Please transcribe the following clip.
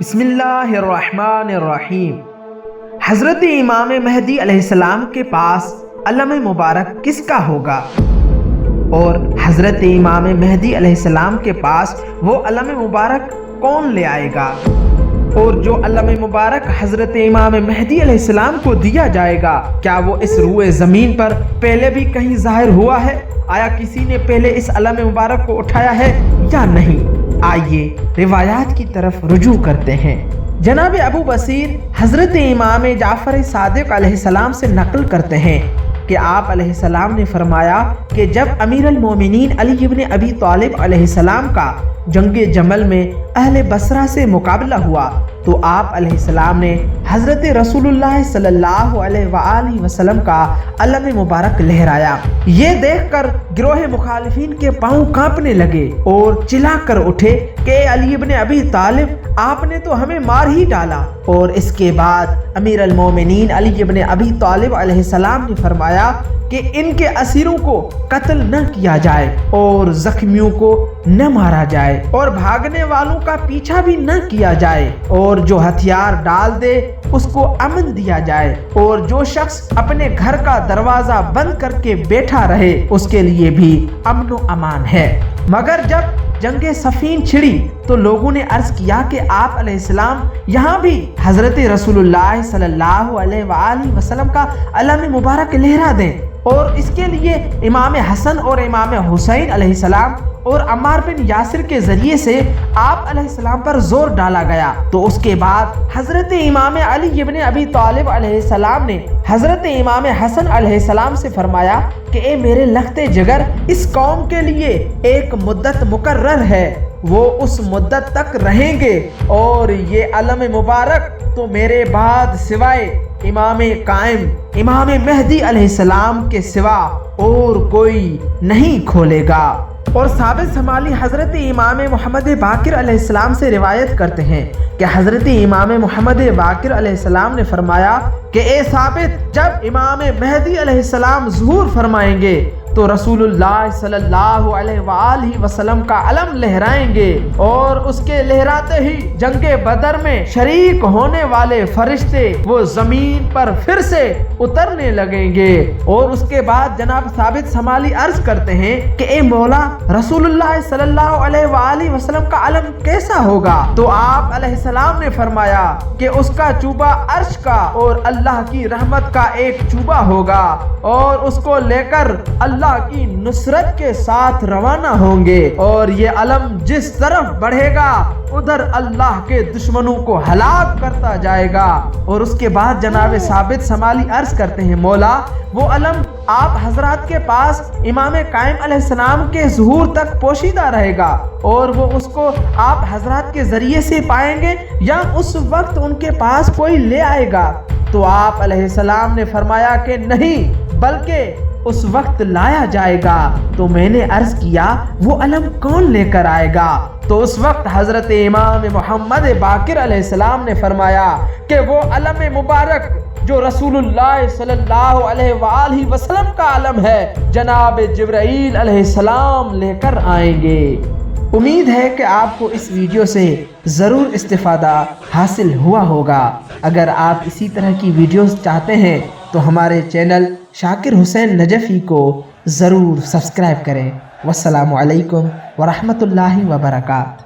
بسم اللہ الرحمن الرحیم۔ حضرت امام مہدی علیہ السلام کے پاس علم مبارک کس کا ہوگا؟ اور حضرت امام مہدی علیہ السلام کے پاس وہ علم مبارک کون لے آئے گا؟ اور جو علم مبارک حضرت امام مہدی علیہ السلام کو دیا جائے گا، کیا وہ اس روئے زمین پر پہلے بھی کہیں ظاہر ہوا ہے؟ آیا کسی نے پہلے اس علم مبارک کو اٹھایا ہے یا نہیں؟ آئیے روایات کی طرف رجوع کرتے ہیں۔ جناب ابو بصیر حضرت امام جعفر صادق علیہ السلام سے نقل کرتے ہیں کہ آپ علیہ السلام نے فرمایا کہ جب امیر المومنین علی ابن ابی طالب علیہ السلام کا جنگ جمل میں اہل بصرہ سے مقابلہ ہوا تو آپ علیہ السلام نے حضرت رسول اللہ صلی اللہ علیہ وآلہ وسلم کا علم مبارک لہرایا۔ یہ دیکھ کر گروہ مخالفین کے پاؤں کانپنے لگے اور چلا کر اٹھے کہ علی ابن ابی طالب، آپ نے تو ہمیں مار ہی ڈالا۔ اور اس کے بعد امیر المومنین علی ابن ابی طالب علیہ السلام نے فرمایا کہ ان کے اسیروں کو قتل نہ کیا جائے اور زخمیوں کو نہ مارا جائے اور بھاگنے والوں کا پیچھا بھی نہ کیا جائے، اور جو ہتھیار ڈال دے اس کو امن دیا جائے، اور جو شخص اپنے گھر کا دروازہ بند کر کے بیٹھا رہے اس کے لیے بھی امن و امان ہے۔ مگر جب جنگ صفین چھڑی تو لوگوں نے عرض کیا کہ آپ علیہ السلام یہاں بھی حضرت رسول اللہ صلی اللہ علیہ وآلہ وسلم کا علم مبارک لہرا دیں۔ اور اس کے لیے امام حسن اور امام حسین علیہ السلام اور عمار بن یاسر کے ذریعے سے آپ علیہ السلام پر زور ڈالا گیا۔ تو اس کے بعد حضرت امام علی ابن ابی طالب علیہ السلام نے حضرت امام حسن علیہ السلام سے فرمایا کہ اے میرے لخت جگر، اس قوم کے لیے ایک مدت مقرر ہے، وہ اس مدت تک رہیں گے، اور یہ علم مبارک تو میرے بعد سوائے امام قائم امام مہدی علیہ السلام کے سوا اور کوئی نہیں کھولے گا۔ اور ثابت سمالی حضرت امام محمد باقر علیہ السلام سے روایت کرتے ہیں کہ حضرت امام محمد باقر علیہ السلام نے فرمایا کہ اے ثابت، جب امام مہدی علیہ السلام ظہور فرمائیں گے تو رسول اللہ صلی اللہ علیہ وآلہ وسلم کا علم لہرائیں گے، اور اس کے لہراتے ہی جنگ بدر میں شریک ہونے والے فرشتے وہ زمین پر پھر سے اترنے لگیں گے۔ اور اس کے بعد جناب ثابت سمالی عرض کرتے ہیں کہ اے مولا، رسول اللہ صلی اللہ علیہ وآلہ وسلم کا علم کیسا ہوگا؟ تو آپ علیہ السلام نے فرمایا کہ اس کا چوبہ عرش کا اور اللہ کی رحمت کا ایک چوبہ ہوگا، اور اس کو لے کر اللہ کی نصرت کے ساتھ روانہ ہوں گے، اور یہ علم جس طرف بڑھے گا ادھر اللہ کے دشمنوں کو ہلاک کرتا جائے گا۔ اور اس کے بعد جناب ثابت سمالی عرض کرتے ہیں مولا، وہ علم آپ حضرات کے پاس امام قائم علیہ السلام کے ظہور تک پوشیدہ رہے گا، اور وہ اس کو آپ حضرات کے ذریعے سے پائیں گے یا اس وقت ان کے پاس کوئی لے آئے گا؟ تو آپ علیہ السلام نے فرمایا کہ نہیں، بلکہ اس وقت لایا جائے گا۔ تو میں نے عرض کیا وہ علم کون لے کر آئے گا؟ تو اس وقت حضرت امام محمد باقر علیہ السلام نے فرمایا کہ وہ علم مبارک جو رسول اللہ صلی اللہ علیہ وآلہ وسلم کا علم ہے، جناب جبرائیل علیہ السلام لے کر آئیں گے۔ امید ہے کہ آپ کو اس ویڈیو سے ضرور استفادہ حاصل ہوا ہوگا۔ اگر آپ اسی طرح کی ویڈیوز چاہتے ہیں تو ہمارے چینل شاکر حسین نجفی کو ضرور سبسکرائب کریں۔ والسلام علیکم ورحمۃ اللہ وبرکاتہ۔